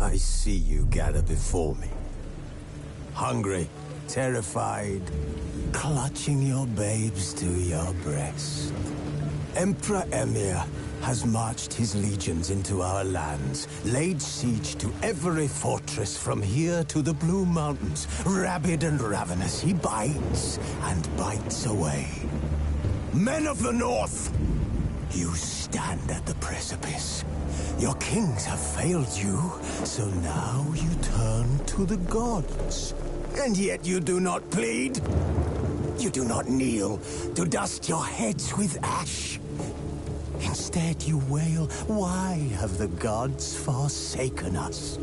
I see you gather before me. Hungry, terrified, clutching your babes to your breast. Emperor Emir has marched his legions into our lands, laid siege to every fortress from here to the Blue Mountains. Rabid and ravenous, he bites and bites away. Men of the North, you stand at the precipice. Your kings have failed you, so now you turn to the gods. And yet you do not plead. You do not kneel to dust your heads with ash. Instead you wail, why have the gods forsaken us?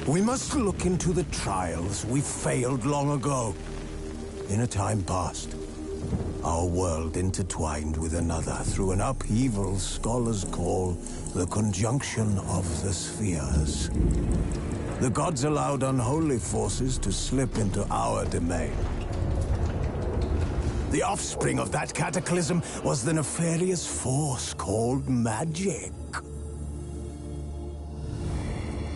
We must look into the trials we failed long ago. In a time past, our world intertwined with another through an upheaval scholars call the conjunction of the spheres. The gods allowed unholy forces to slip into our domain. The offspring of that cataclysm was the nefarious force called magic.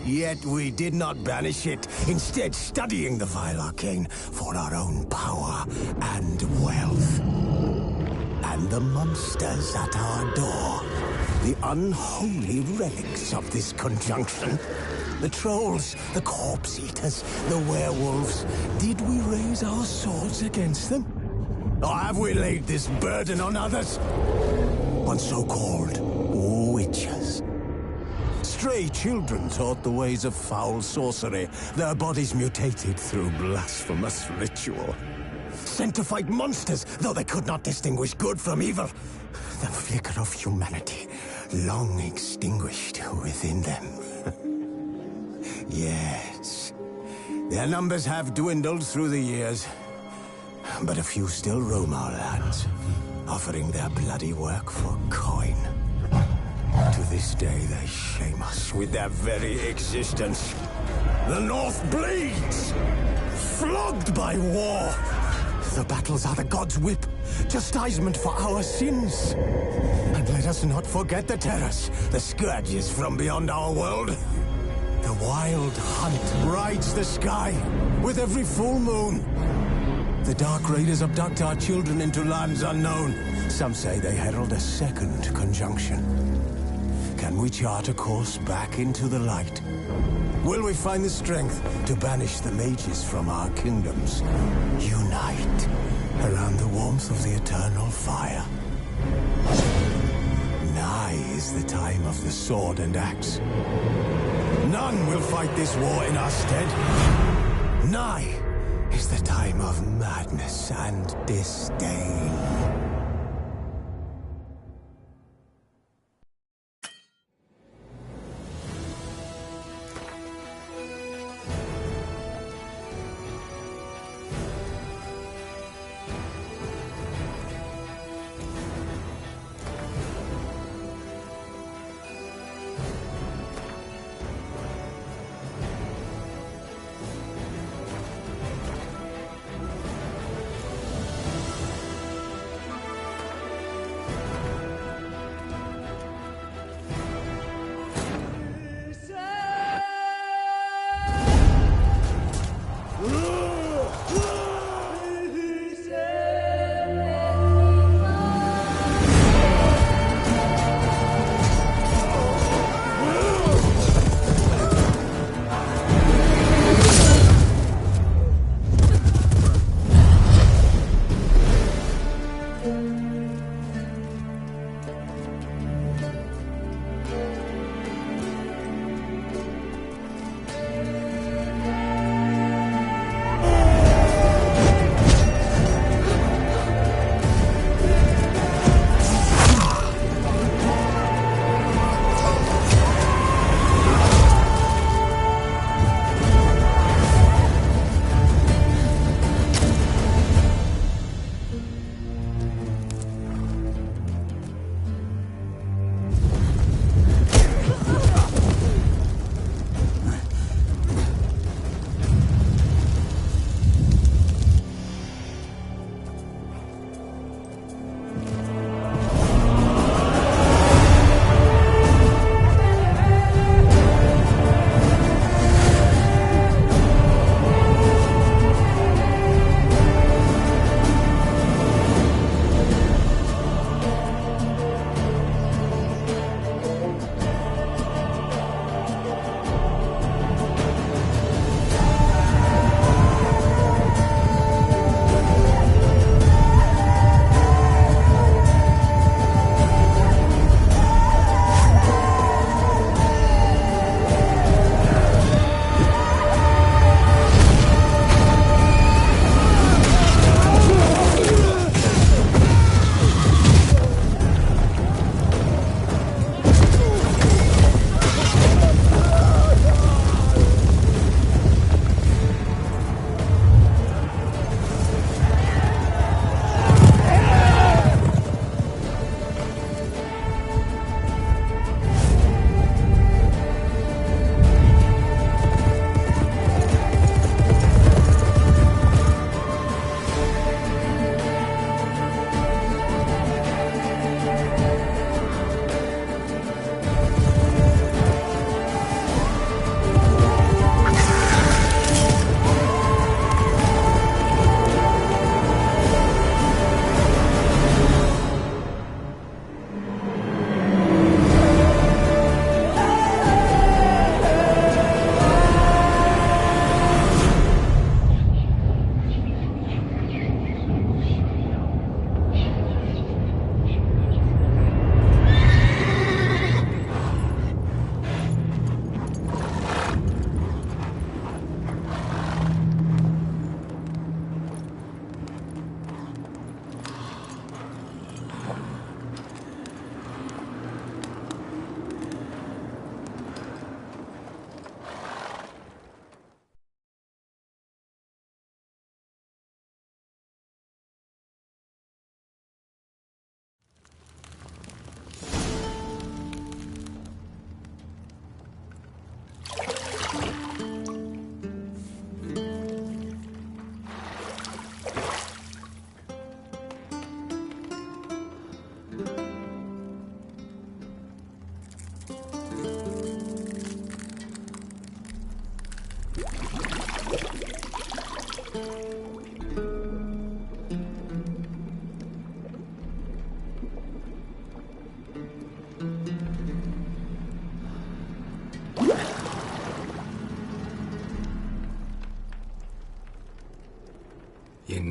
Yet we did not banish it, instead studying the vile arcane for our own power and wealth. And the monsters at our door, the unholy relics of this conjunction. The trolls, the corpse eaters, the werewolves. Did we raise our swords against them? Or have we laid this burden on others? On so-called witches. Stray children taught the ways of foul sorcery, their bodies mutated through blasphemous ritual. Sent to fight monsters, though they could not distinguish good from evil. The flicker of humanity, long extinguished within them. Yes, their numbers have dwindled through the years. But a few still roam our lands, offering their bloody work for coin. To this day, they shame us with their very existence. The North bleeds, flogged by war. The battles are the gods' whip, chastisement for our sins. And let us not forget the terrors, the scourges from beyond our world. The wild hunt rides the sky with every full moon. The Dark Raiders abduct our children into lands unknown. Some say they herald a second conjunction. Can we chart a course back into the light? Will we find the strength to banish the mages from our kingdoms? Unite around the warmth of the eternal fire. Nigh is the time of the sword and axe. None will fight this war in our stead. Nigh is the time of madness and disdain.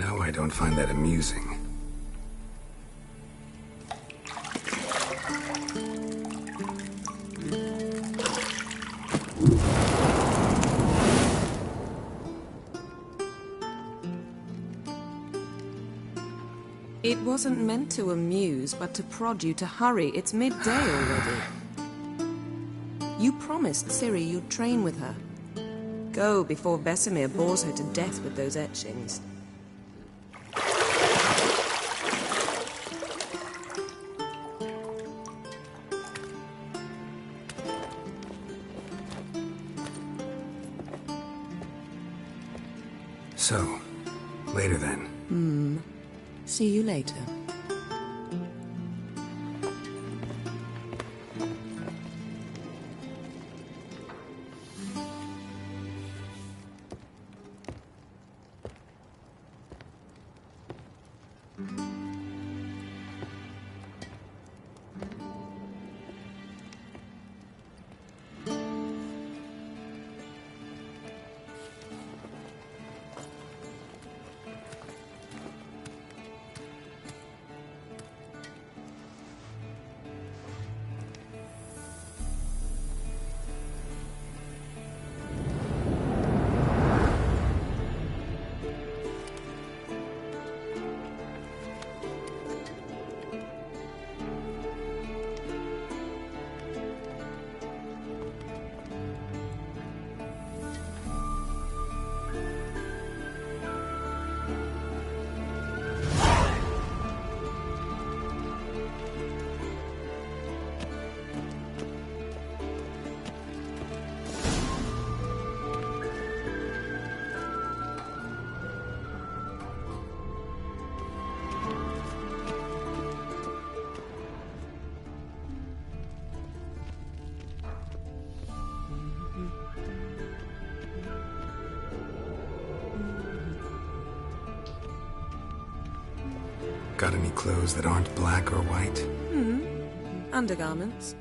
know I don't find that amusing. It wasn't meant to amuse, but to prod you to hurry. It's midday already. You promised Ciri you'd train with her. Go before Vesemir bores her to death with those etchings. So, later then. See you later. Got any clothes that aren't black or white? Undergarments.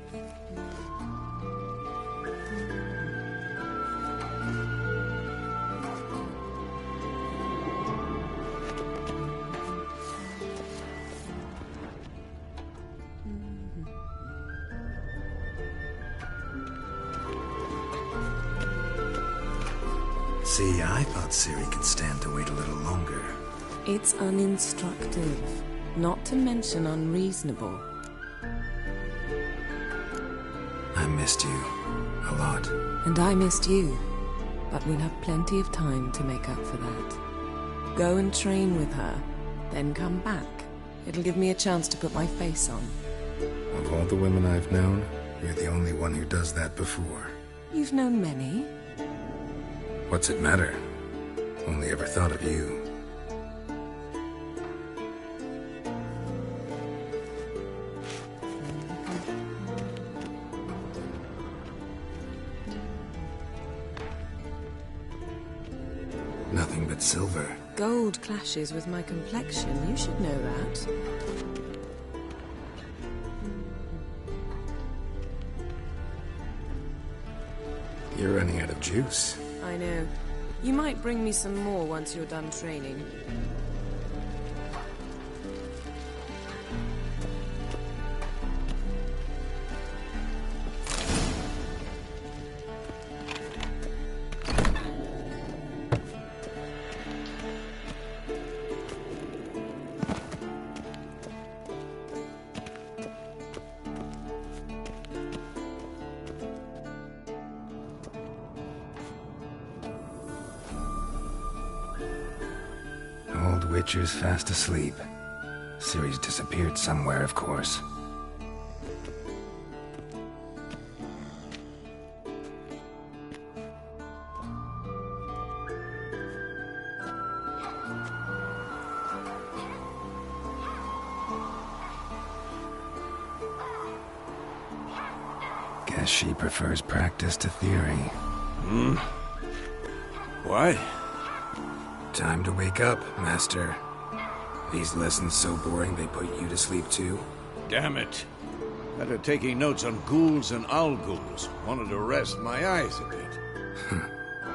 See, I thought Ciri could stand to wait a little longer. It's uninstructive, not to mention unreasonable. I missed you a lot. And I missed you, but we'll have plenty of time to make up for that. Go and train with her, then come back. It'll give me a chance to put my face on. Of all the women I've known, you're the only one who does that before. You've known many. What's it matter? Only ever thought of you. Nothing but silver. Gold clashes with my complexion, you should know that. You're running out of juice. I know. You might bring me some more once you're done training. Witcher's fast asleep. Ciri's disappeared somewhere, of course. Guess she prefers practice to theory. What? Time to wake up, Master. These lessons so boring they put you to sleep too? Damn it. After taking notes on ghouls and owl-ghouls, wanted to rest my eyes a bit.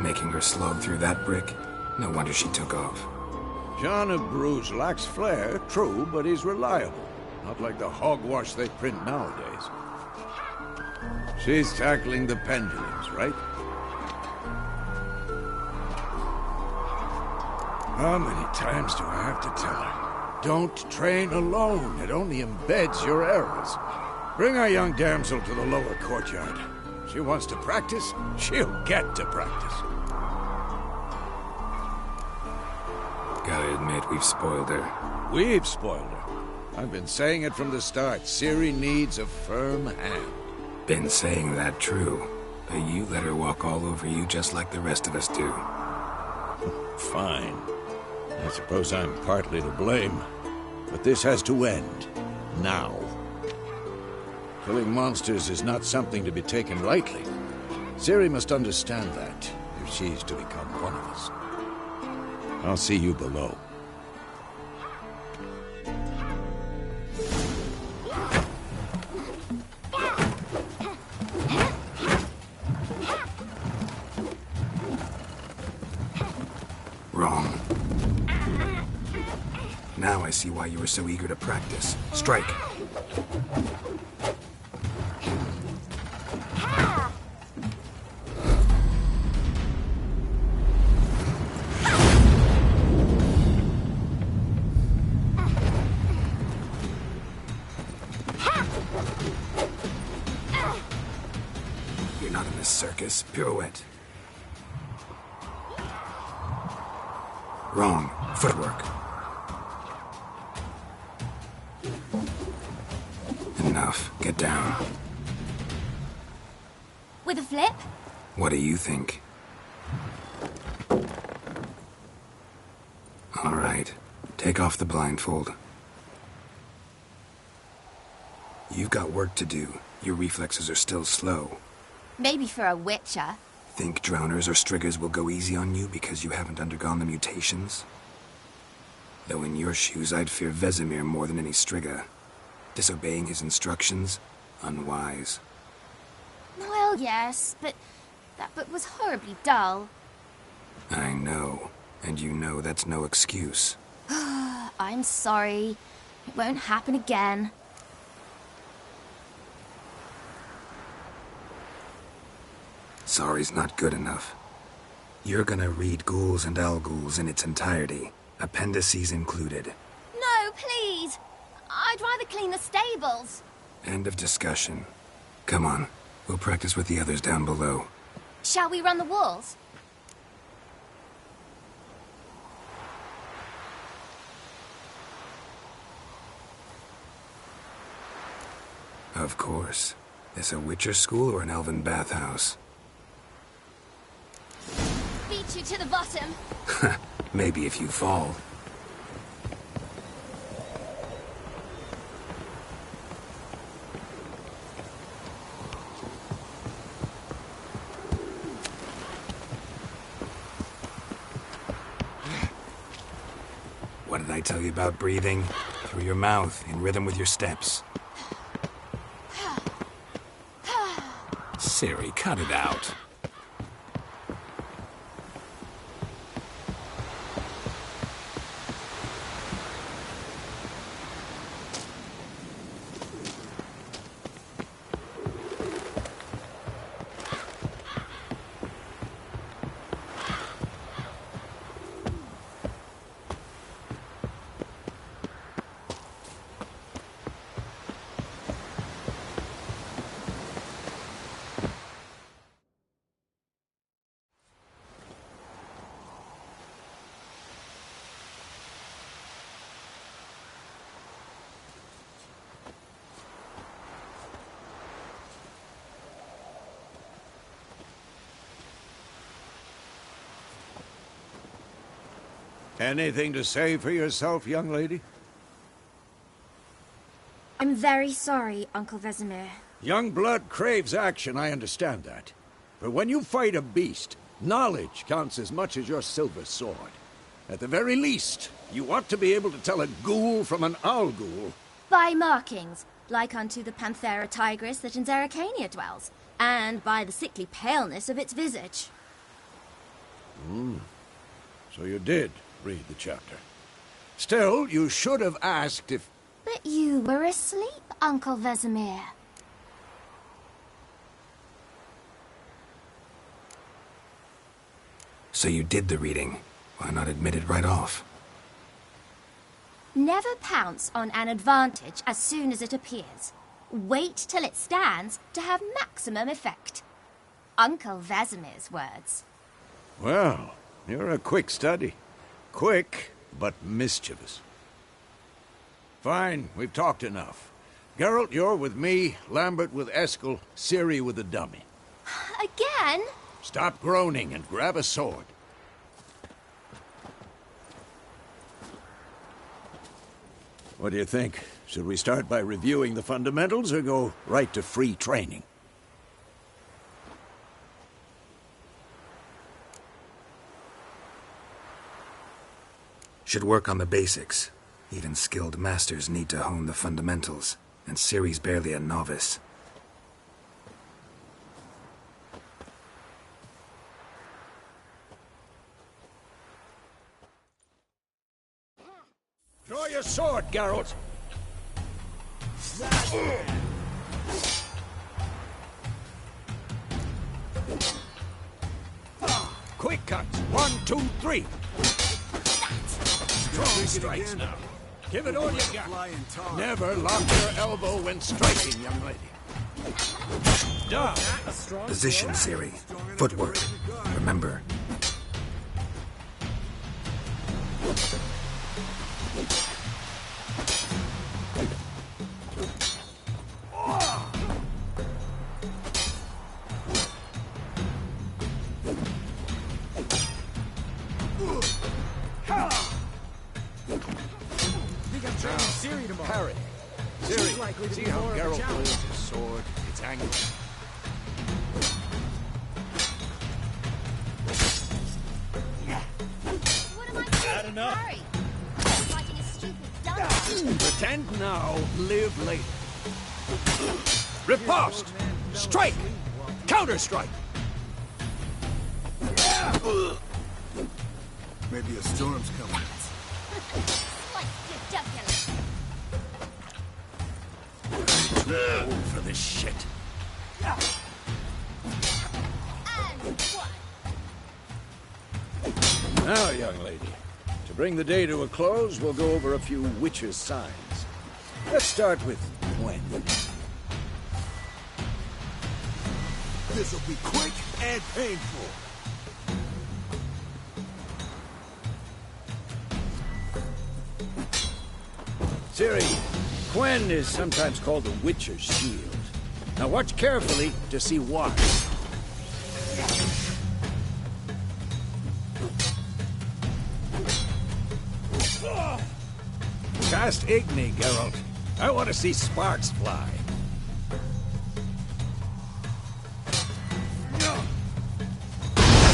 Making her slog through that brick? No wonder she took off. John of Bruges lacks flair, true, but he's reliable. Not like the hogwash they print nowadays. She's tackling the pendulums, right? How many times do I have to tell her? Don't train alone. It only embeds your errors. Bring our young damsel to the lower courtyard. She wants to practice, she'll get to practice. Gotta admit, we've spoiled her. We've spoiled her. I've been saying it from the start. Ciri needs a firm hand. Been saying that true. But you let her walk all over you just like the rest of us do. Fine. I suppose I'm partly to blame. But this has to end. Now. Killing monsters is not something to be taken lightly. Ciri must understand that, if she's to become one of us. I'll see you below. Wrong. Now I see why you were so eager to practice. Strike. You're not in this circus. Pirouette. Wrong. Footwork. Enough. Get down. With a flip? What do you think? All right. Take off the blindfold. You've got work to do. Your reflexes are still slow. Maybe for a witcher. Think drowners or striggers will go easy on you because you haven't undergone the mutations? Though in your shoes, I'd fear Vesemir more than any strigger. Disobeying his instructions? Unwise. Well, yes, but that book was horribly dull. I know. And you know that's no excuse. I'm sorry. It won't happen again. Sorry's not good enough. You're gonna read Ghouls and Alghouls in its entirety, appendices included. No, please! I'd rather clean the stables. End of discussion. Come on, we'll practice with the others down below. Shall we run the walls? Of course. This a Witcher school or an elven bathhouse? Beat you to the bottom. Maybe if you fall. What did I tell you about breathing? Through your mouth, in rhythm with your steps. Ciri, cut it out. Anything to say for yourself, young lady? I'm very sorry, Uncle Vesemir. Young blood craves action, I understand that. But when you fight a beast, knowledge counts as much as your silver sword. At the very least, you ought to be able to tell a ghoul from an Alghoul. By markings, like unto the Panthera tigris that in Zerrikania dwells, and by the sickly paleness of its visage. So you did read the chapter. Still, you should have asked if... But you were asleep, Uncle Vesemir. So you did the reading. Why not admit it right off? Never pounce on an advantage as soon as it appears. Wait till it stands to have maximum effect. Uncle Vesemir's words. Well, you're a quick study. Quick, but mischievous. Fine, we've talked enough. Geralt, you're with me, Lambert with Eskel, Ciri with the dummy. Again? Stop groaning and grab a sword. What do you think? Should we start by reviewing the fundamentals or go right to free training? Should work on the basics. Even skilled masters need to hone the fundamentals, and Ciri's barely a novice. Draw your sword, Geralt! Quick cuts! 1, 2, 3! Strong strikes now. Give it all you got. Never lock your elbow when striking, young lady. Down. Position, Ciri. Footwork. Remember. Parry. Ciri, see how Geralt holds his sword, its angle. What am I doing? Hurry! I'm fighting a stupid dumbass. Pretend now, live later. Riposte! Strike! Counter-strike! Maybe a storm's coming. Slice your jugular. Old for this shit. And one. Now, young lady, to bring the day to a close, we'll go over a few witches' signs. Let's start with Gwen. This'll be quick and painful. Ciri, Gwen is sometimes called the Witcher's Shield. Now watch carefully to see why. Cast Igni, Geralt. I want to see sparks fly.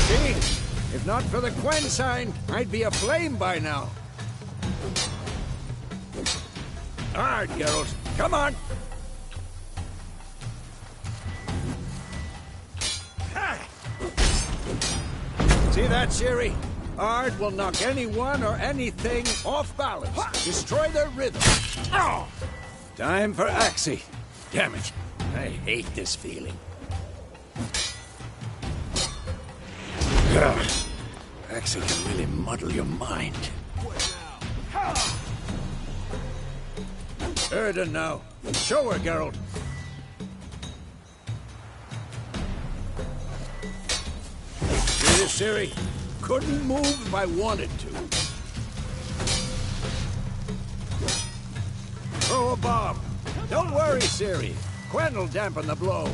See? If not for the Gwen sign, I'd be aflame by now. Hard, Geralt. Come on! See that, Ciri? Ard will knock anyone or anything off balance. Destroy their rhythm. Time for Axie. Damn it. I hate this feeling. Axie can really muddle your mind. Erden now. Show her, Geralt. See this, Ciri? Couldn't move if I wanted to. Throw a bomb. Don't worry, Ciri. Gwen will dampen the blow.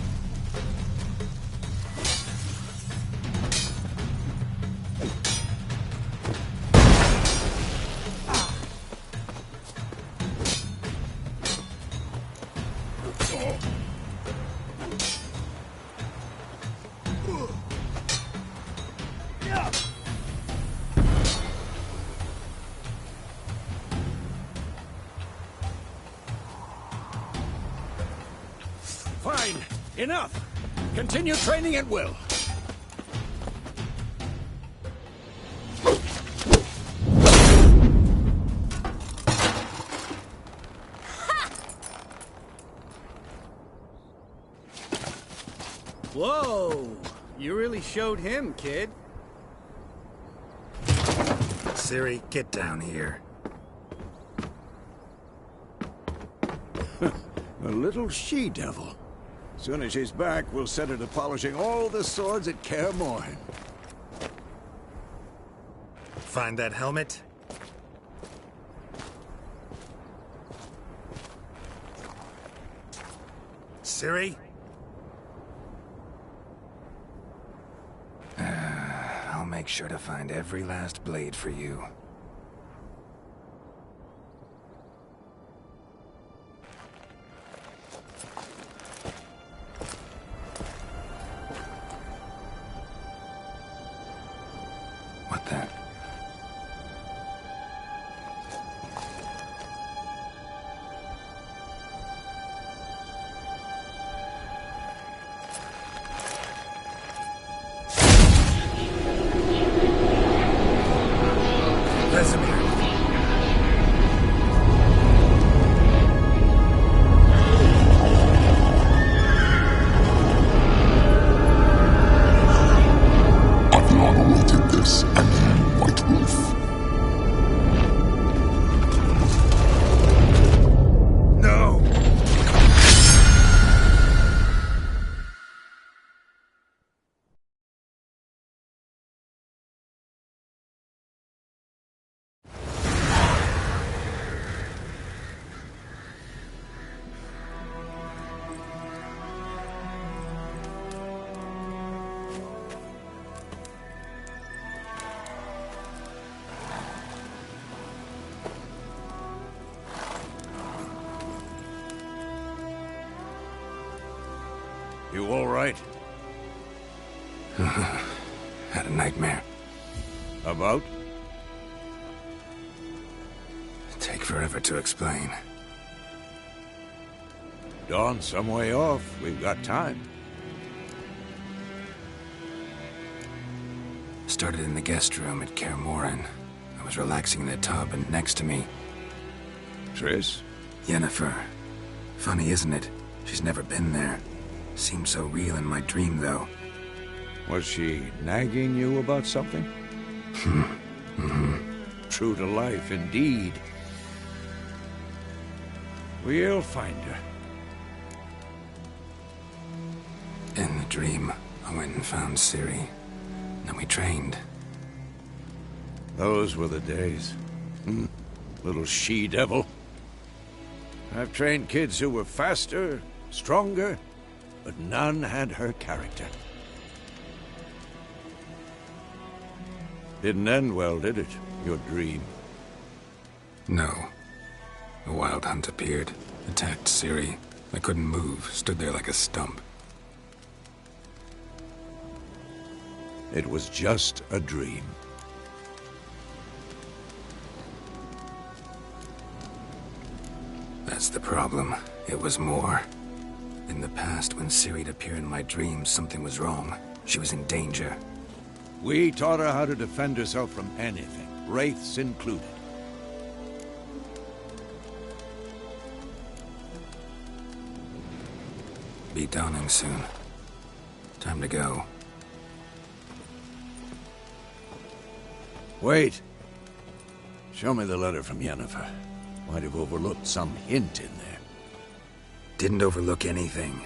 Fine. Enough. Continue training at will. Whoa! You really showed him, kid. Ciri, get down here. A little she-devil. Soon as she's back, we'll set her to polishing all the swords at Kaer Morhen. Find that helmet? Ciri? I'll make sure to find every last blade for you. What the? You all right? Had a nightmare. About? Take forever to explain. Dawn's some way off. We've got time. Started in the guest room at Kaer Morhen. I was relaxing in the tub, and next to me... Triss? Yennefer. Funny, isn't it? She's never been there. Seemed so real in my dream, though. Was she nagging you about something? True to life, indeed. We'll find her. In the dream, I went and found Ciri. Then we trained. Those were the days. Little she-devil. I've trained kids who were faster, stronger, but none had her character. Didn't end well, did it? Your dream? No. A wild hunt appeared, attacked Ciri. I couldn't move, stood there like a stump. It was just a dream. That's the problem. It was more. In the past, when Ciri'd appear in my dreams, something was wrong. She was in danger. We taught her how to defend herself from anything, wraiths included. Be dawning soon. Time to go. Wait. Show me the letter from Yennefer. Might have overlooked some hint in there. Didn't overlook anything.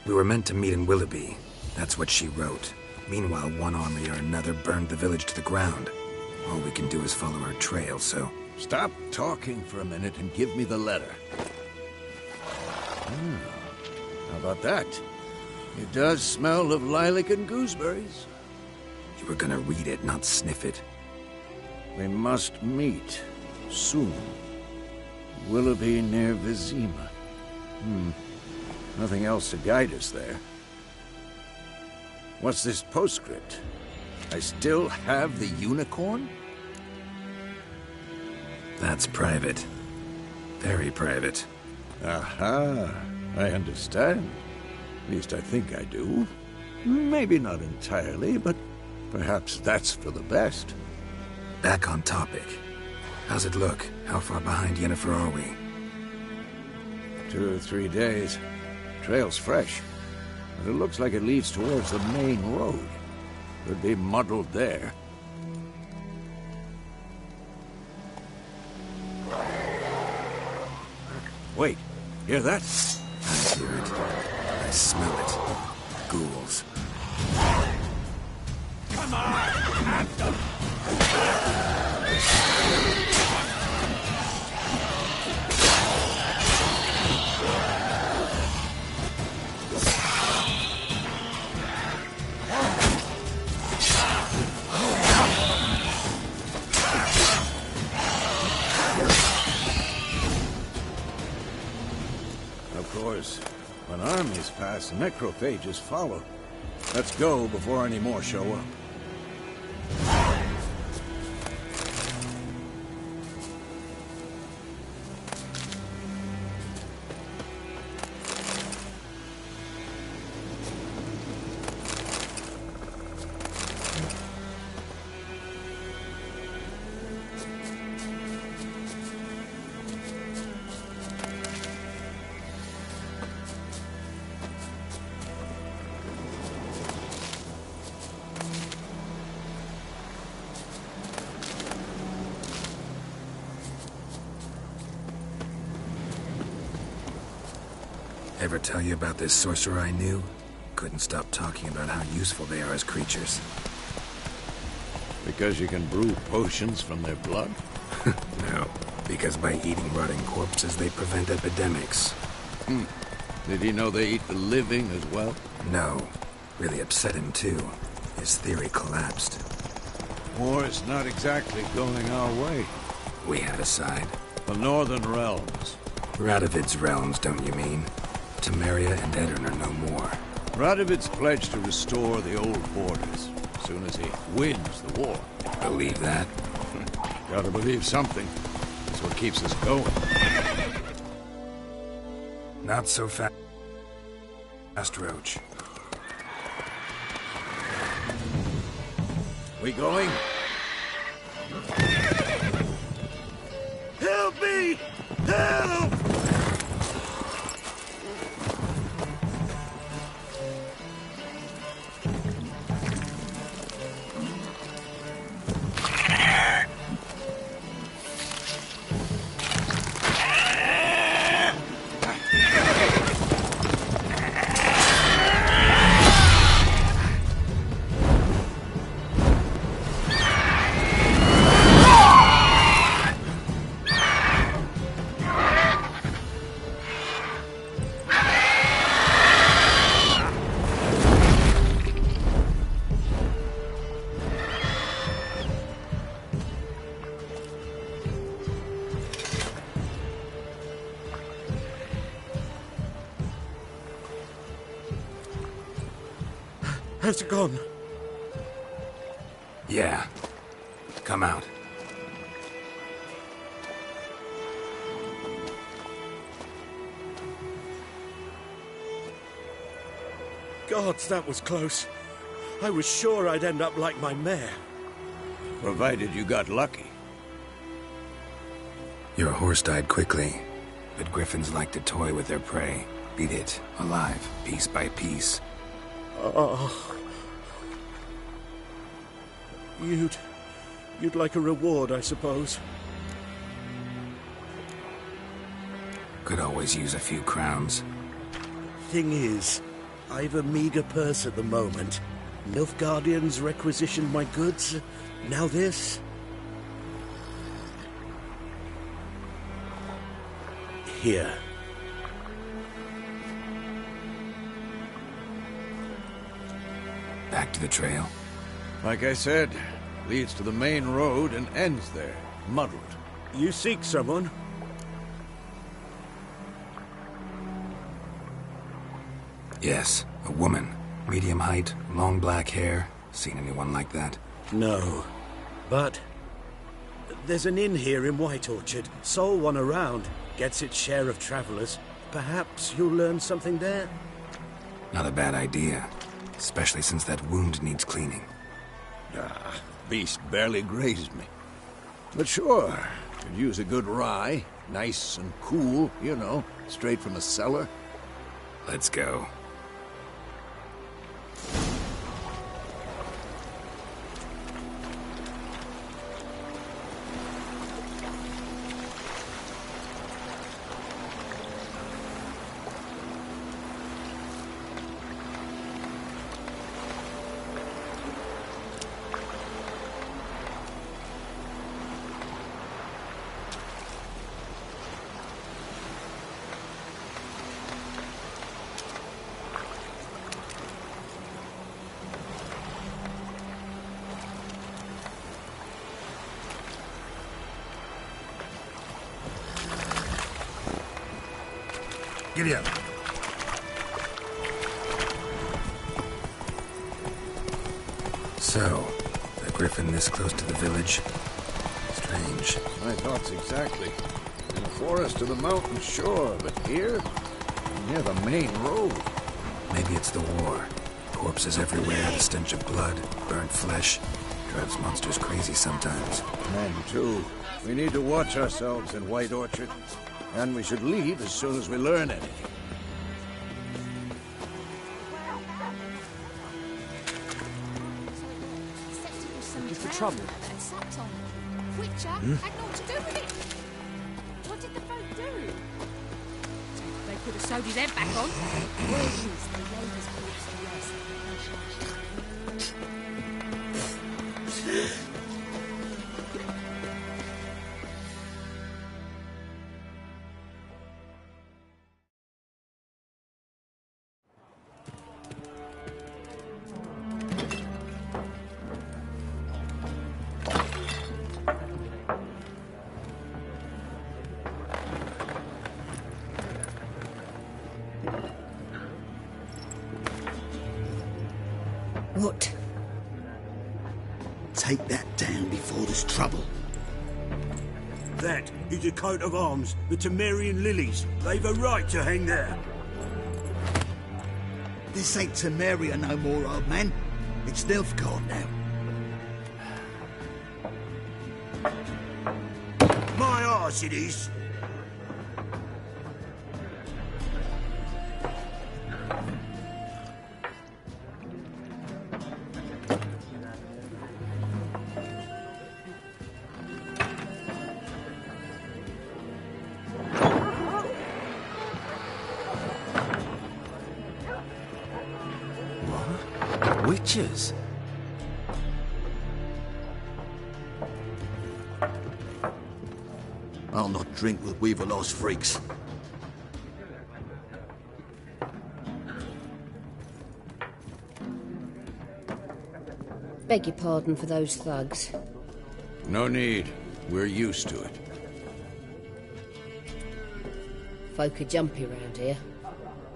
We were meant to meet in Willoughby. That's what she wrote. Meanwhile, one army or another burned the village to the ground. All we can do is follow her trail, so... Stop talking for a minute and give me the letter. How about that? It does smell of lilac and gooseberries. You were gonna read it, not sniff it. We must meet. Soon. Willoughby near Vizima. Nothing else to guide us there. What's this postscript? I still have the unicorn? That's private. Very private. Aha, I understand. At least I think I do. Maybe not entirely, but perhaps that's for the best. Back on topic. How's it look? How far behind Yennefer are we? 2 or 3 days. Trail's fresh. But it looks like it leads towards the main road. Could be muddled there. Wait, hear that? I hear it. I smell it. Ghouls. Come on! At them! Of course, when armies pass, necrophages follow. Let's go before any more show up. Ever tell you about this sorcerer I knew? Couldn't stop talking about how useful they are as creatures. Because you can brew potions from their blood? No, because by eating rotting corpses, they prevent epidemics. Did he know they eat the living as well? No. Really upset him, too. His theory collapsed. War's not exactly going our way. We have a side. The Northern Realms. Radovid's realms, don't you mean? Temeria and Edirn are no more. Radovid's pledged to restore the old borders as soon as he wins the war. Believe that? Gotta believe something. That's what keeps us going. Not so fast, Roach. We going? Help me! Help! Has it gone? Yeah. Come out. Gods, that was close. I was sure I'd end up like my mare. Provided you got lucky. Your horse died quickly, but griffins like to toy with their prey. Beat it alive, piece by piece. Oh. You'd like a reward, I suppose. Could always use a few crowns. Thing is, I've a meager purse at the moment. Nilfgaardians requisitioned my goods. Now this. Here. Back to the trail. Like I said, leads to the main road and ends there, muddled. You seek someone? Yes, a woman. Medium height, long black hair. Seen anyone like that? No. But there's an inn here in White Orchard. Sole one around. Gets its share of travelers. Perhaps you'll learn something there? Not a bad idea. Especially since that wound needs cleaning. Beast barely grazed me. But sure, could use a good rye. Nice and cool, you know, straight from a cellar. Let's go. Giddy up. So, a griffin this close to the village? Strange. My thoughts exactly. In the forest to the mountain shore, but here, near the main road. Maybe it's the war. Corpses everywhere, the stench of blood, burnt flesh. Drives monsters crazy sometimes. Men, too. We need to watch ourselves in White Orchard. And we should leave as soon as we learn anything. What's the trouble? Witcher had naught to do with it. What did the folk do? They could have sewed his head back on. Where is the labour's corpse to rest? What? Take that down before there's trouble. That is a coat of arms, the Temerian lilies. They've a right to hang there. This ain't Temeria no more, old man. It's Nilfgaard now. My arse it is. Witches? I'll not drink with Weaverlost freaks. Beg your pardon for those thugs. No need. We're used to it. Folk are jumpy round here.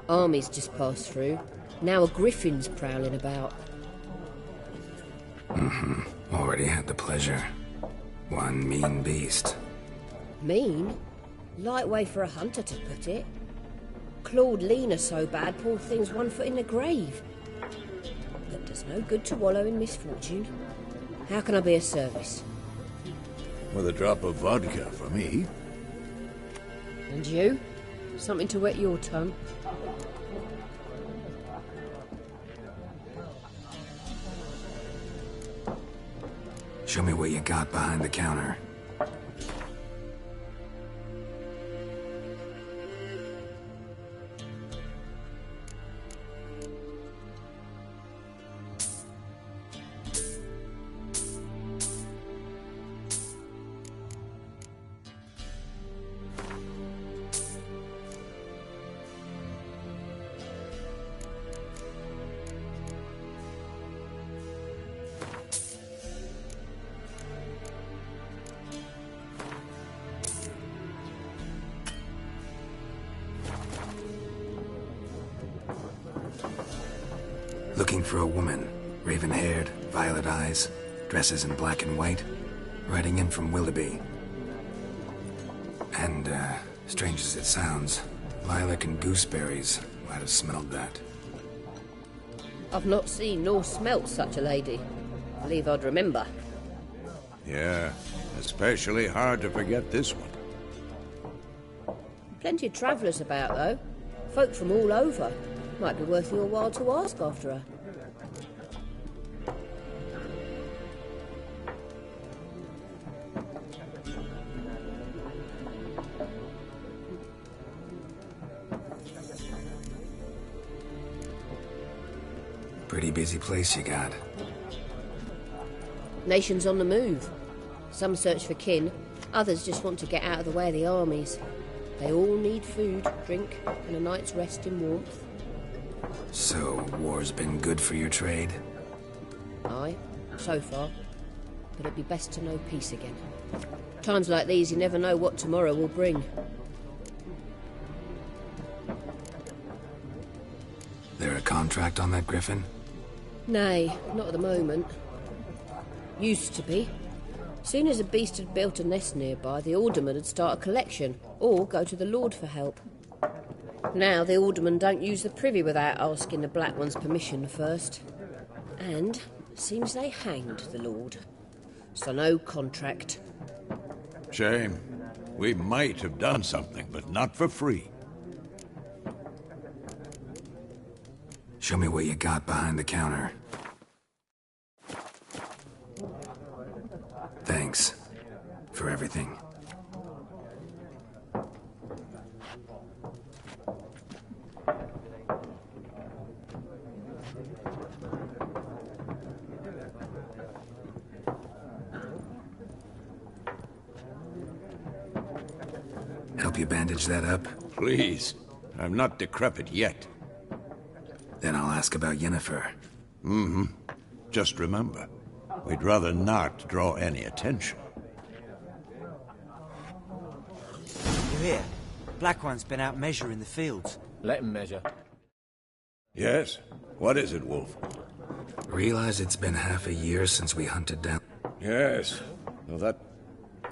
Armies just passed through. Now a griffin's prowling about. Already had the pleasure. One mean beast. Mean? Light way for a hunter to put it. Clawed Lena so bad, poor thing's 1 foot in the grave. But does no good to wallow in misfortune. How can I be of service? With a drop of vodka for me. And you? Something to wet your tongue? Show me what you got behind the counter. Looking for a woman. Raven-haired, violet eyes, dresses in black and white. Riding in from Willoughby. And, strange as it sounds, lilac and gooseberries. Might have smelled that. I've not seen nor smelt such a lady. Believe I'd remember. Yeah, especially hard to forget this one. Plenty of travellers about, though. Folk from all over. Might be worth your while to ask after her. Pretty busy place you got. Nations on the move. Some search for kin, others just want to get out of the way of the armies. They all need food, drink, and a night's rest in warmth. So, war's been good for your trade? Aye, so far. But it'd be best to know peace again. Times like these, you never know what tomorrow will bring. There a contract on that griffin? Nay, not at the moment. Used to be. Soon as a beast had built a nest nearby, the alderman would start a collection, or go to the Lord for help. Now the alderman don't use the privy without asking the Black One's permission first. And seems they hanged the Lord. So no contract. Shame. We might have done something, but not for free. Show me what you got behind the counter. Thanks for everything. Help you bandage that up? Please. I'm not decrepit yet. Then I'll ask about Yennefer. Mm-hmm. Just remember, we'd rather not draw any attention. You hear? Black One's been out measuring the fields. Let him measure. Yes? What is it, Wolf? Realize it's been half a year since we hunted down... Yes. Well, that...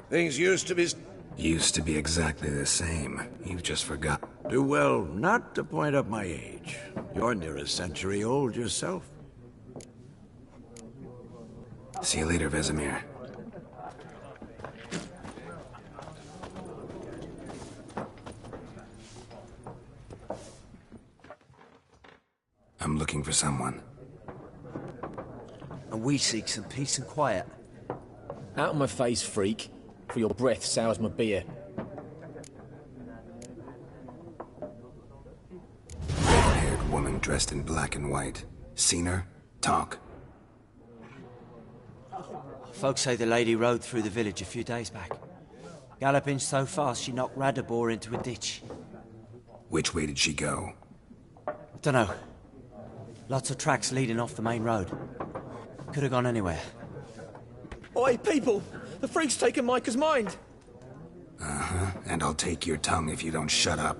Things used to be... Used to be exactly the same. You've just forgotten. Do well not to point up my age. You're near a century old yourself. See you later, Vesemir. I'm looking for someone. And we seek some peace and quiet. Out of my face, freak. For your breath sours my beer. Red-haired woman dressed in black and white. Seen her? Talk. Folks say the lady rode through the village a few days back. Galloping so fast she knocked Radabor into a ditch. Which way did she go? Dunno. Lots of tracks leading off the main road. Could have gone anywhere. Oi, people! The freak's taken Micah's mind! Uh-huh, and I'll take your tongue if you don't shut up.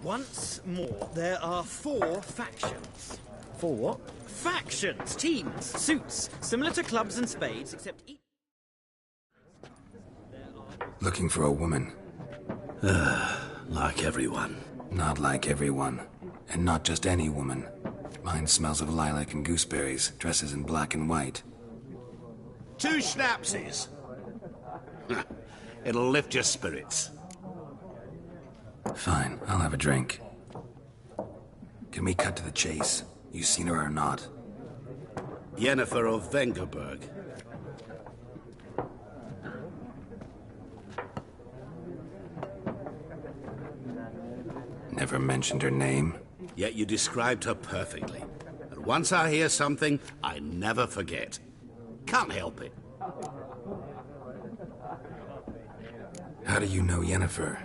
Once more, there are 4 factions. 4 what? Factions, teams, suits, similar to clubs and spades, except each... Looking for a woman. Like everyone. Not like everyone. And not just any woman. Mine smells of lilac and gooseberries, dresses in black and white. 2 schnapsies. It'll lift your spirits. Fine, I'll have a drink. Can we cut to the chase? You seen her or not? Yennefer of Vengerberg. Never mentioned her name. Yet you described her perfectly. And once I hear something, I never forget. Can't help it. How do you know Yennefer?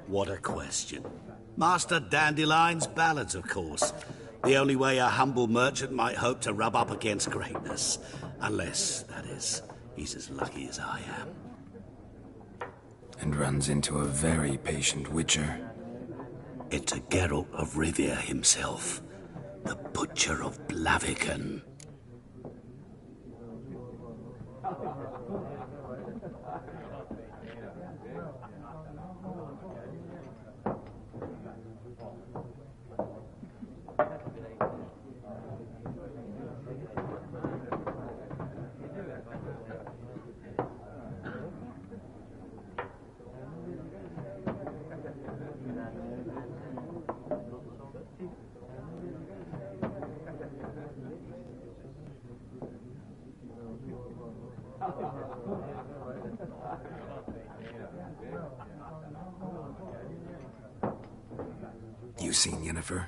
What a question. Master Dandelion's ballads, of course. The only way a humble merchant might hope to rub up against greatness. Unless, that is, he's as lucky as I am. And runs into a very patient witcher. It's a Geralt of Rivia himself. The Butcher of Blaviken. You seen Yennefer?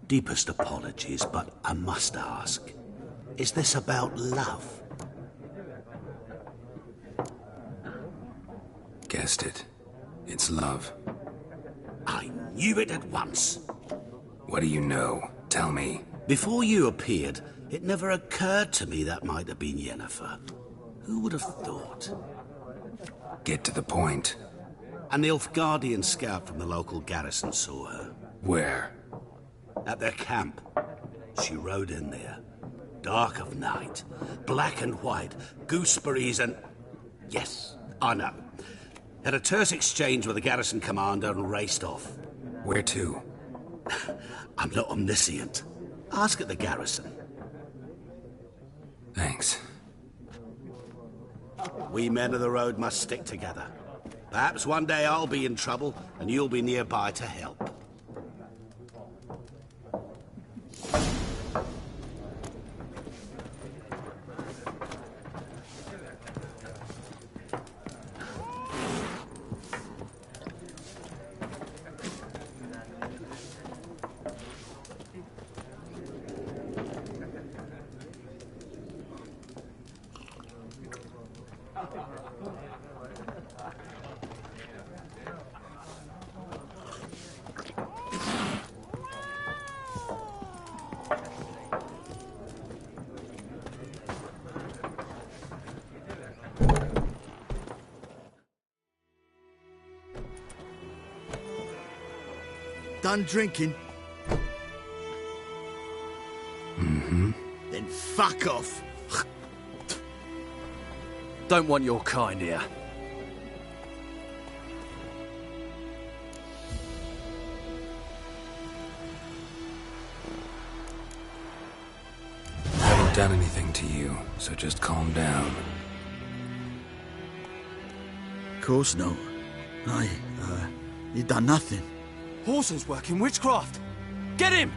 Deepest apologies, but I must ask. Is this about love? Guessed it. It's love. I knew it at once. What do you know? Tell me. Before you appeared, it never occurred to me that might have been Yennefer. Who would have thought? Get to the point. A Nilfgaardian scout from the local garrison saw her. Where? At their camp. She rode in there. Dark of night. Black and white. Gooseberries and... Yes, I know. Had a terse exchange with the garrison commander and raced off. Where to? I'm not omniscient. Ask at the garrison. Thanks. We men of the road must stick together. Perhaps one day I'll be in trouble and you'll be nearby to help. Done drinking? Mm-hmm. Then fuck off. Don't want your kind here. Haven't done anything to you, so just calm down. Of course no. You done nothing. Horses work in witchcraft. Get him!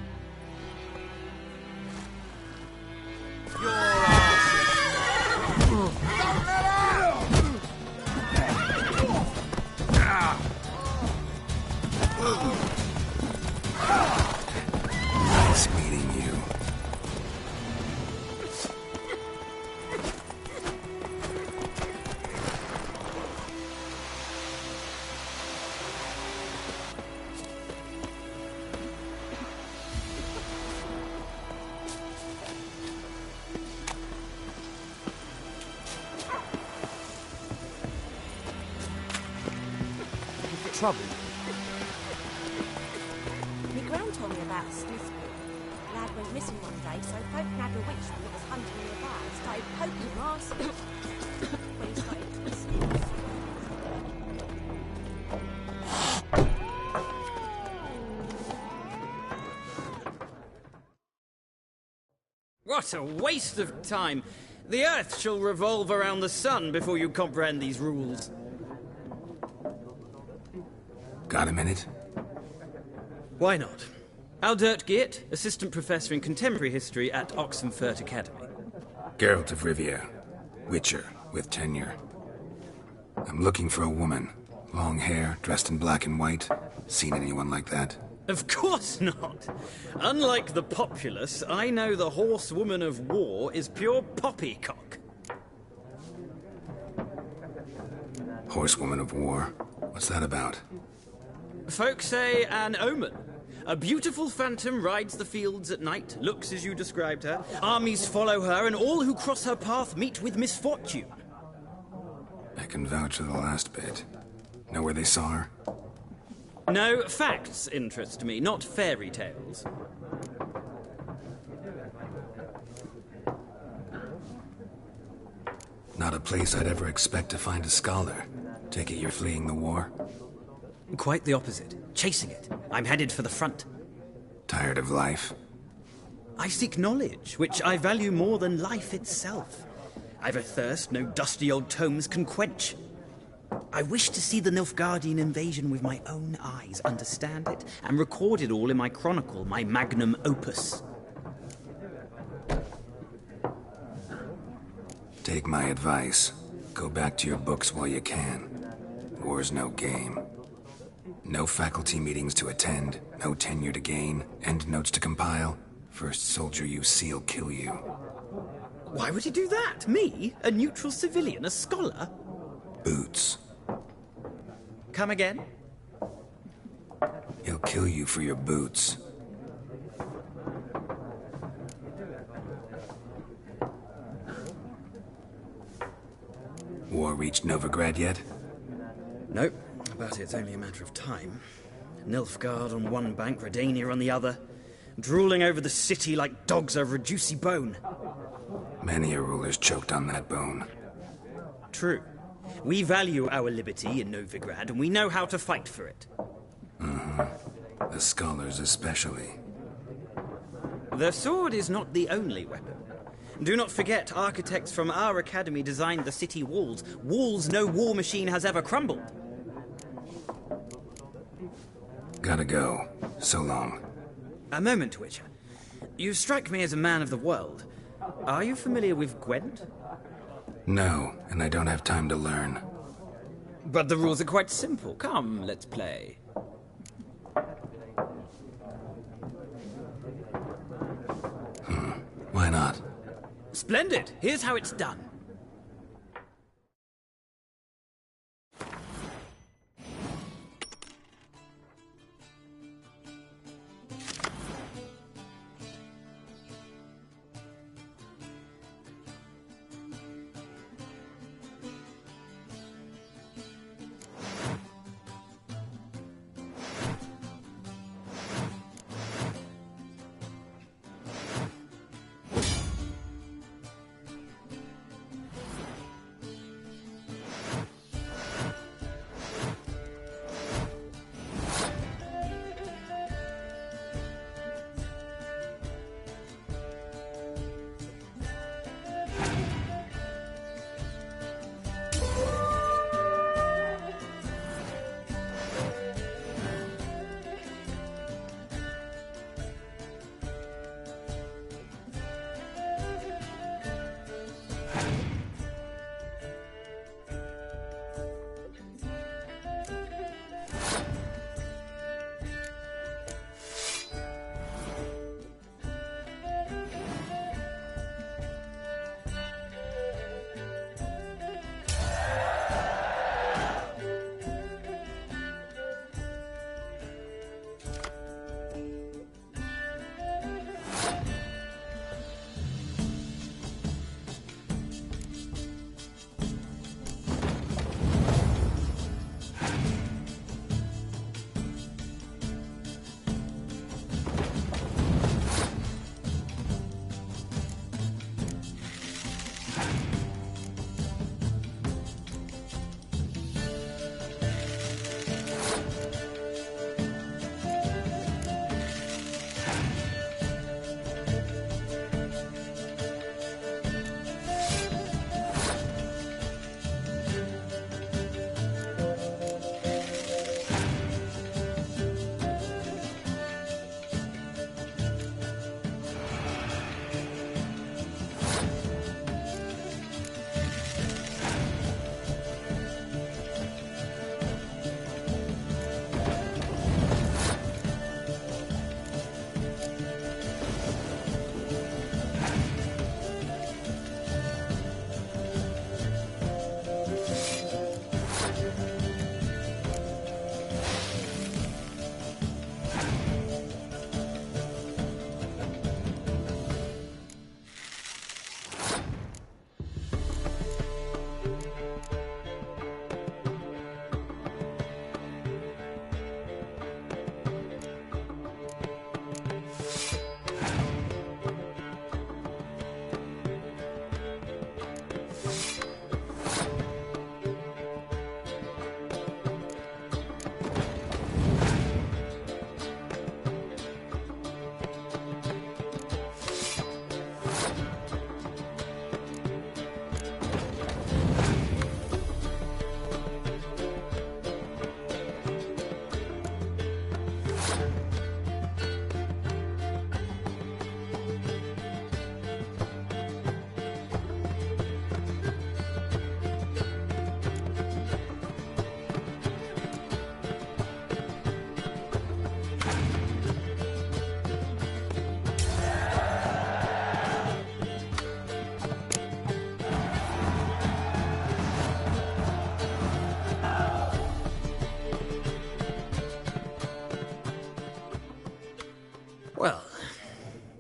Nice meeting you. Trouble. My gran told me about a sleuth boy. Lad went missing one day, so folk had a witchman that was hunting him about and started poking him arse. When he started twisting. What a waste of time! The Earth shall revolve around the sun before you comprehend these rules. Got a minute? Why not? Aldert Geert, Assistant Professor in Contemporary History at Oxenfurt Academy. Geralt of Rivia. Witcher, with tenure. I'm looking for a woman. Long hair, dressed in black and white. Seen anyone like that? Of course not! Unlike the populace, I know the horsewoman of war is pure poppycock. Horsewoman of war? What's that about? Folk say an omen. A beautiful phantom rides the fields at night, looks as you described her. Armies follow her, and all who cross her path meet with misfortune. I can vouch for the last bit. Know where they saw her? No, facts interest me, not fairy tales. Not a place I'd ever expect to find a scholar. Take it you're fleeing the war? Quite the opposite. Chasing it. I'm headed for the front. Tired of life? I seek knowledge, which I value more than life itself. I've a thirst no dusty old tomes can quench. I wish to see the Nilfgaardian invasion with my own eyes, understand it, and record it all in my chronicle, my magnum opus. Take my advice. Go back to your books while you can. War's no game. No faculty meetings to attend, no tenure to gain, endnotes to compile. First soldier you see will kill you. Why would he do that? Me? A neutral civilian? A scholar? Boots. Come again? He'll kill you for your boots. reached Novigrad yet? Nope, but it's only a matter of time. Nilfgaard on one bank, Redania on the other, drooling over the city like dogs over a juicy bone. Many a ruler's choked on that bone. True. We value our liberty in Novigrad, and we know how to fight for it. The scholars especially. The sword is not the only weapon. Do not forget, architects from our academy designed the city walls. Walls no war machine has ever crumbled. Gotta go. So long. A moment, Witcher. You strike me as a man of the world. Are you familiar with Gwent? No, and I don't have time to learn. But the rules are quite simple. Come, let's play. Why not? Splendid. Here's how it's done.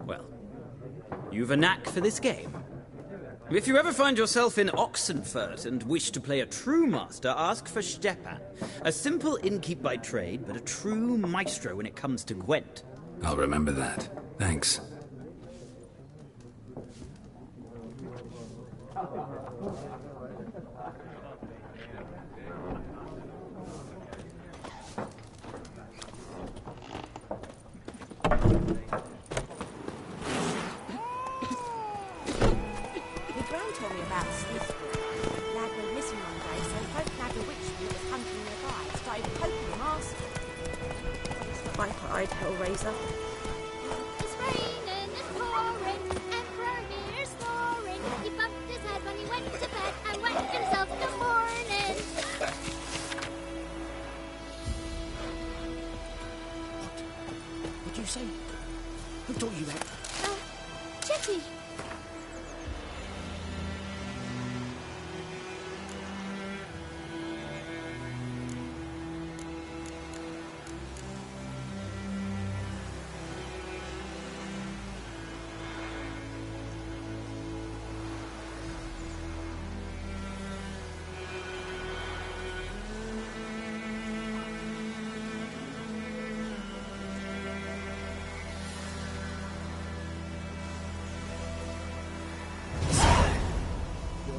Well, you've a knack for this game. If you ever find yourself in Oxenfurt and wish to play a true master, ask for Stepan. A simple innkeep by trade, but a true maestro when it comes to Gwent. I'll remember that. Thanks. Hellraiser. It's raining, it's pouring, Emperor here's snoring. He bumped his head when he went to bed and wet himself in the morning. What'd you say? Who taught you that? Chitty.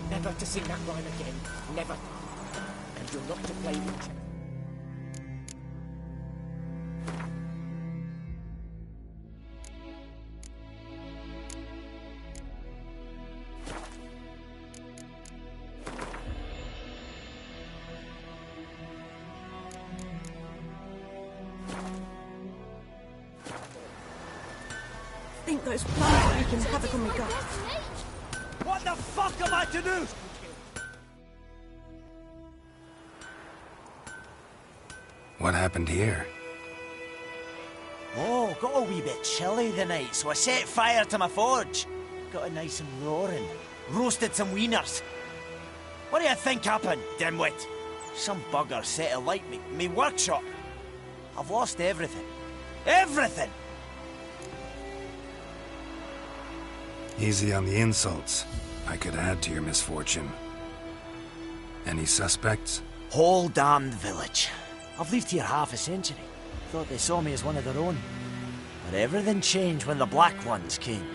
Never to sing that rhyme again. Never. And you're not to play mucho. I think those plants are wreaking havoc on my gut. What the fuck am I to do? What happened here? Oh, got a wee bit chilly the night, so I set fire to my forge. Got it nice and roaring. Roasted some wieners. What do you think happened, dimwit? Some bugger set alight me workshop. I've lost everything. Everything! Easy on the insults. I could add to your misfortune. Any suspects? Whole damned village. I've lived here half a century. Thought they saw me as one of their own. But everything changed when the Black Ones came.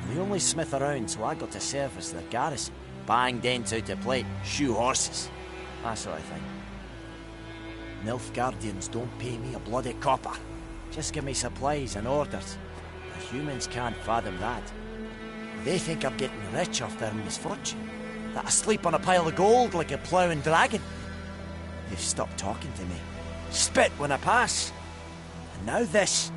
I'm the only smith around, so I got to serve as their garrison. Bang dents out to plate, shoe horses. That sort of thing. Nilfgaardians don't pay me a bloody copper. Just give me supplies and orders. The humans can't fathom that. They think I'm getting rich off their misfortune. That I sleep on a pile of gold like a ploughing dragon. They've stopped talking to me. Spit when I pass. And now this.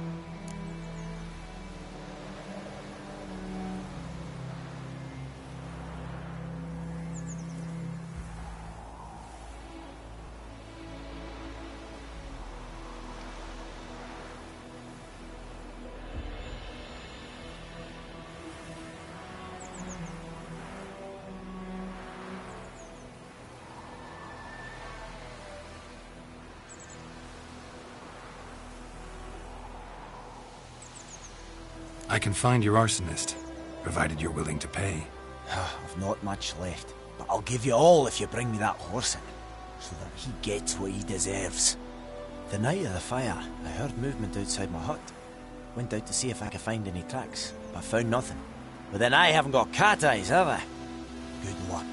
I can find your arsonist, provided you're willing to pay. I've not much left, but I'll give you all if you bring me that horse in, so that he gets what he deserves. The night of the fire, I heard movement outside my hut. Went out to see if I could find any tracks, but found nothing. But then I haven't got cat eyes, have I? Good luck.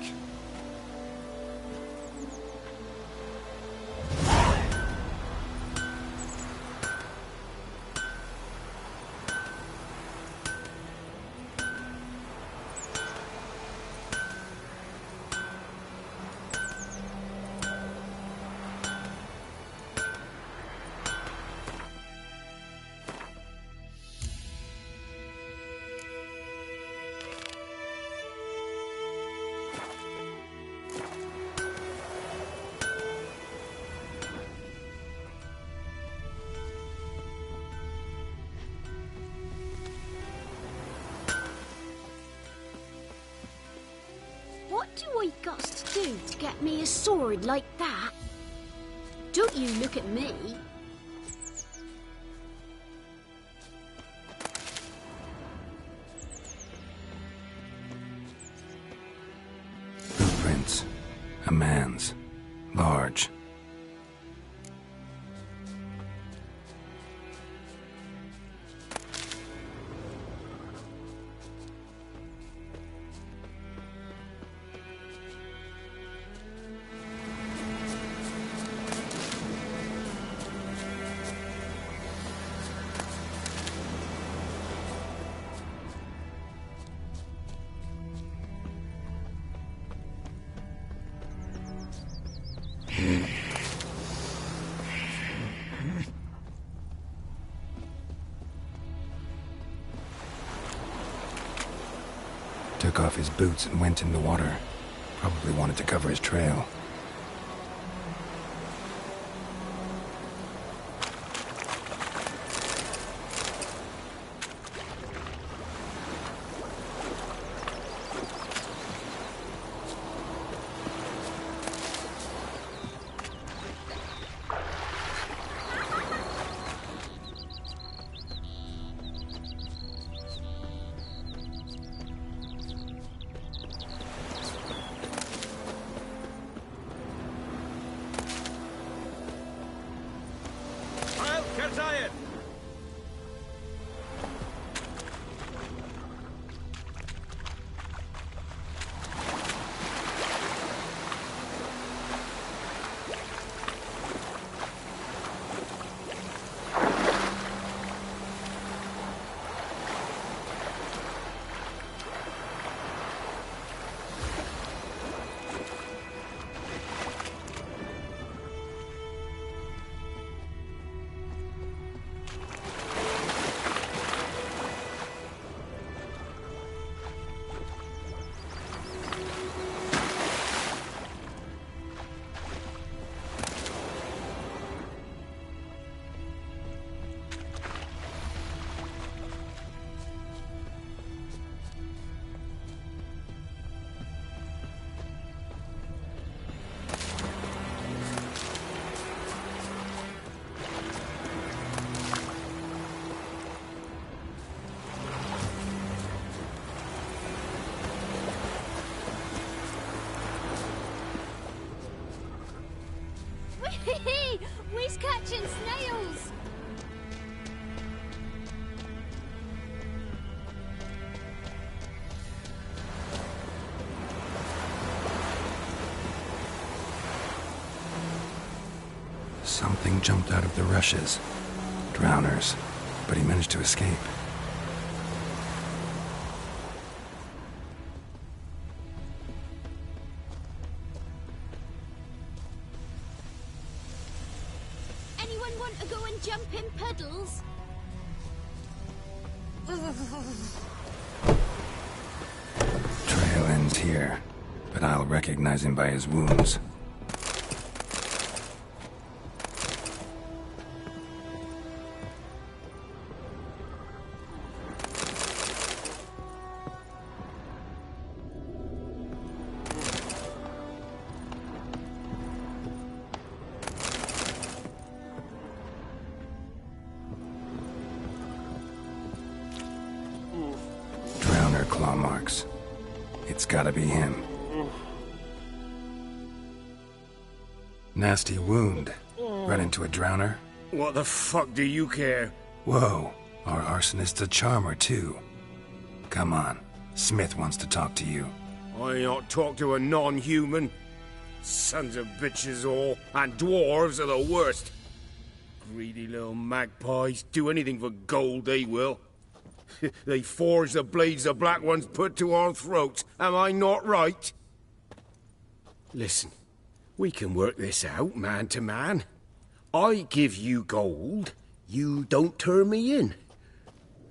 What do I got to do to get me a sword like that? Don't you look at me. man's. Large. Took off his boots and went in the water. Probably wanted to cover his trail. We's catching snails! Something jumped out of the rushes. Drowners. But he managed to escape. Anyone want to go and jump in puddles? Trail ends here, but I'll recognize him by his wounds. Drowner claw marks. It's gotta be him. Nasty wound. Run into a drowner? What the fuck do you care? Whoa, our arsonist's a charmer too. Come on, Smith wants to talk to you. I not talk to a non-human. Sons of bitches all, and dwarves are the worst. Greedy little magpies, do anything for gold they will. They forge the blades the black ones put to our throats, am I not right? Listen, we can work this out, man to man. I give you gold, you don't turn me in.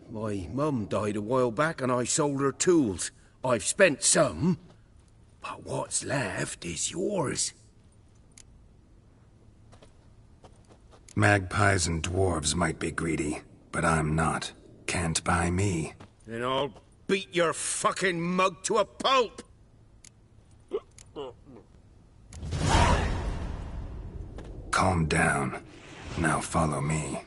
My mum died a while back and I sold her tools. I've spent some, but what's left is yours. Magpies and dwarves might be greedy, but I'm not. Can't buy me. Then I'll beat your fucking mug to a pulp! Calm down. Now follow me.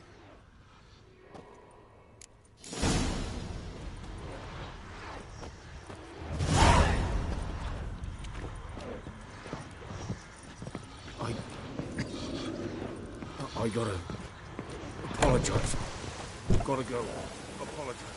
I gotta apologize. Gotta go. Apologize.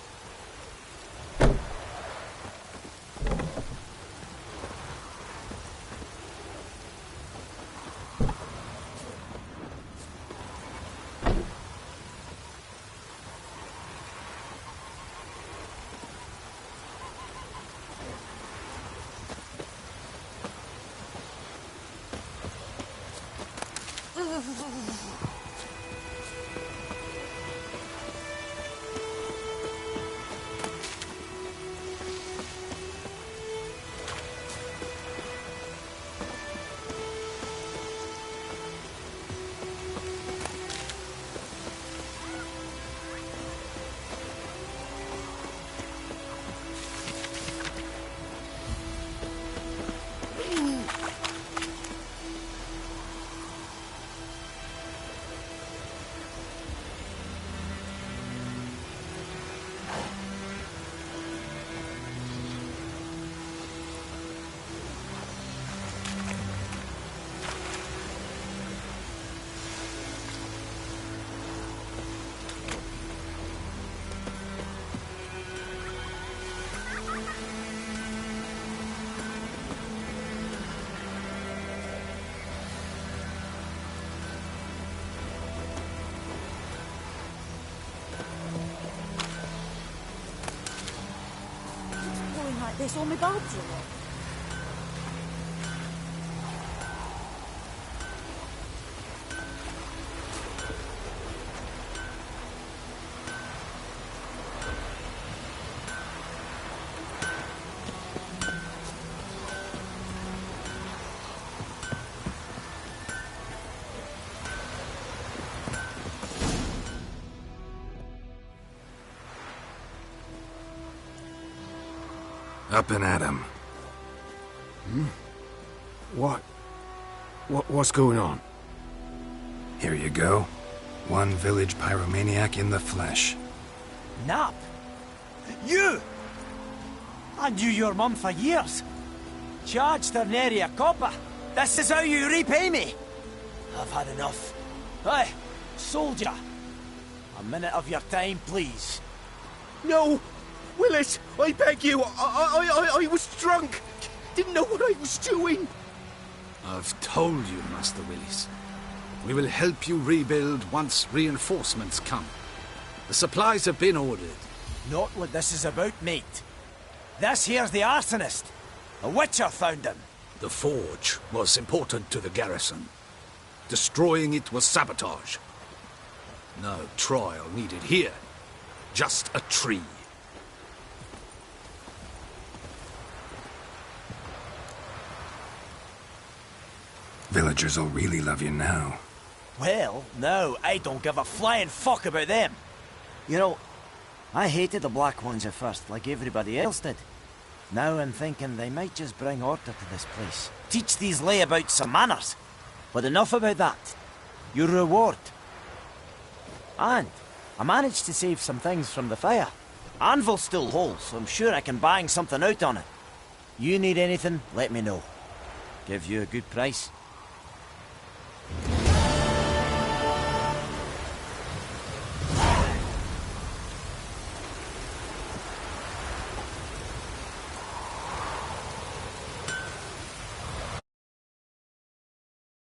This all my bulbs are on. Up and at 'em. What's going on? Here you go. One village pyromaniac in the flesh. Nap? You! I knew your mum for years. Charged her nary a copper. This is how you repay me. I've had enough. Hey, soldier. A minute of your time, please. No! Willis, I beg you, I was drunk. Didn't know what I was doing. I've told you, Master Willis. We will help you rebuild once reinforcements come. The supplies have been ordered. Not what this is about, mate. This here's the arsonist. A witcher found him. The forge was important to the garrison. Destroying it was sabotage. No trial needed here. Just a tree. Villagers will really love you now. Well, no, I don't give a flying fuck about them. You know, I hated the Black Ones at first, like everybody else did. Now I'm thinking they might just bring order to this place. Teach these layabouts some manners. But enough about that. Your reward. And I managed to save some things from the fire. Anvil's still whole, so I'm sure I can bang something out on it. You need anything, let me know. Give you a good price.